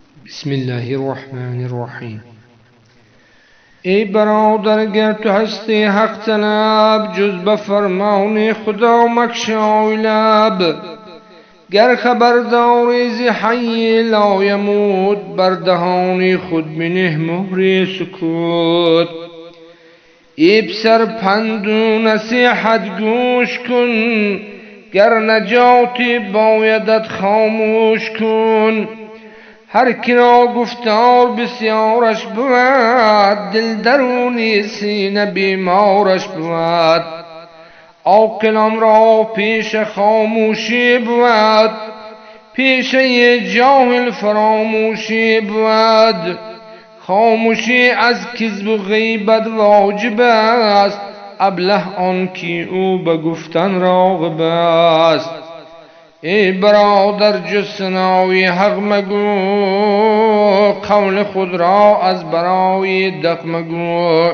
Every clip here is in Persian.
بسم الله الرحمن الرحیم. ای برادر گر تو هستی حق طلب، جز به فرمان خدا مگشای لب. گر خبرداری ز حی لا یموت، بر دهان خود بنه مهر سکوت. ای پسر پند و نصیحت گوش کن، گر نجاتی بایدت خاموش کن. هر کی را گفتار بسیارش بود، دل درونی سینه بیمارش بود. عاقلان را پیش خاموشی بود، پیشه جاهل فراموشی بود. خاموشی از کذب و غیبت واجب است، ابله آن کی او به گفتن راغب است. ای برادر جز ثنای حق مگو، قول خود را از برای دق مگو.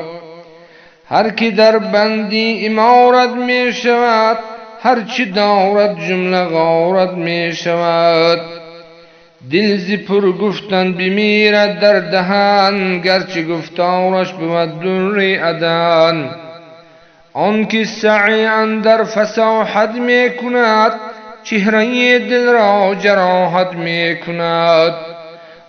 هر کی در بندی امارت می شود، هر چی دارد جمله غارت می شود. دل ز پر گفتن بمیرد در دهن، گرچه گفتارش بود در عدن. آن که سعی اندر فصاحت می کند، چهره دل را جراحت می کند.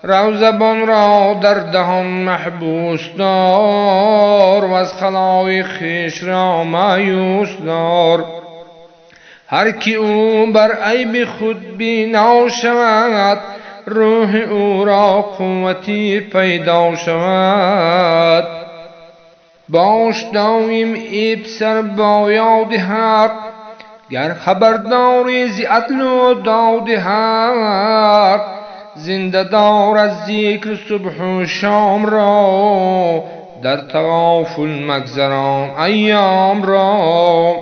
رو زبان را در دهان محبوس دار، و از خلایق خویش را مایوس دار. هر کی او بر عیب خود بینا شود، روح او را قوتی پیدا شود. باش دایم ای پسر با یاد حق، گر خبرداری ز عدل و داد حق. زنده دار از ذکر صبح و شام را، در تغافل مگذران ایام را.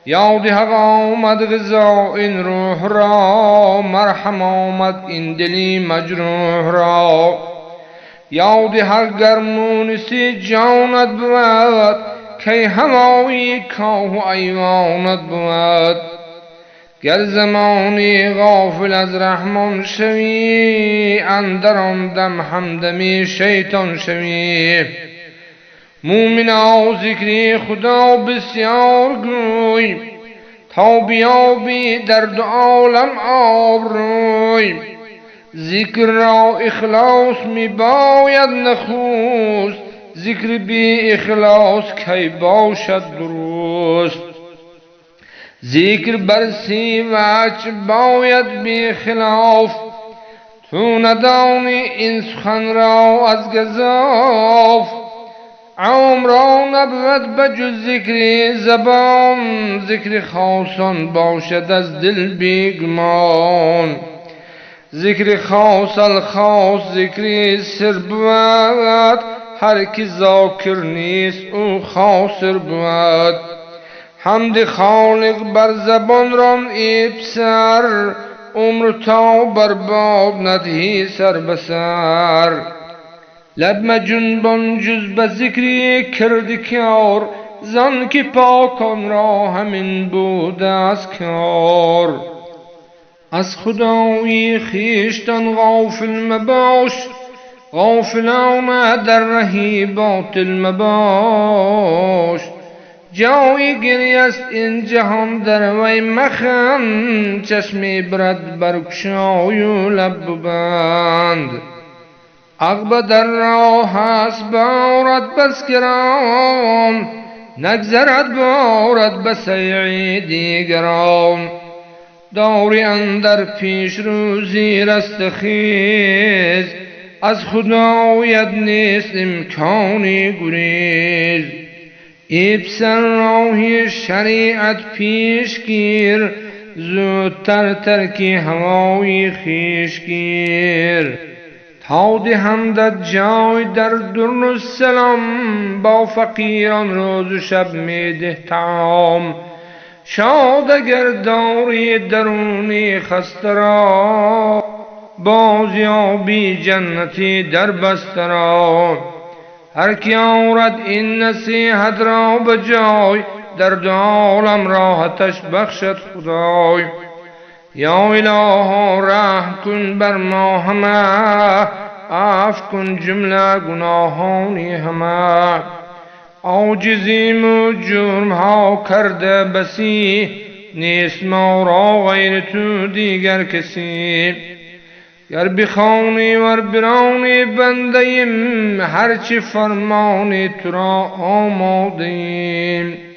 یاد حق آمد غذا این روح را، مرهم آمد این دلی مجروح را. یاد حق گر مونس جانت بود، کی هوای کاه و ایوانت بود. گر زمانی غافل از رحمان شوی، اندر آن دم همدم شیطان شوی. مومنا ذکر خدا بسیار گوی، تا بیابی در دو عالم آبروی. ذکر را اخلاص می باید نخست، ذکر بی اخلاص کی باشد درست. ذکر بر سی وجه باید بی خلاف، تو ندانی این سخن را از گزاف. عام را نبود بجز ذکر زبان، ذکر خاصان باشد از دل بیگمان. ذکر خاص الخاص ذکر سر بود، هر کی ذاکر نیست او خاسر بود. حمد خالق بر زبان ران ای پسر، عمر تا برباد ندهی سر به سر. لب مجنبان جز به ذکر کردگار، زان که پاکان را همین بود از کار. از خدای خویشتن غافل مباش، غافلانه در رهی باطل مباش. جای گریه است این جهان در وی مخند، چشم برد برگشای و لب ببند. عقبه در راه است بارد بس گران، نگذرد بارد به سیع دیگران. داری اندر پیش رو زیر رستخیز، از خدایت نیست امکانی گریز. ای پسر راهی شریعت پیش گیر، زودتر ترک هوای خویش گیر. تا دهندت جای در دارالسلام، با فقیران روز و شب میده طعام. شاد اگر داری درونی خسته را، بازیابی جنتی در بسته را. هر کی آورد این نصیحت را به جای، در دو عالم راحتش بخشد خدای. یا الها رحم کن بر ما همه، عفو کن جمله گناهانی همه. عاجزیم و جرم ها کرده بسی، نیست ما را غیر تو دیگر کسی. گر بخوانی ور برانی بندیم، هرچی فرمانی تو را آمادیم.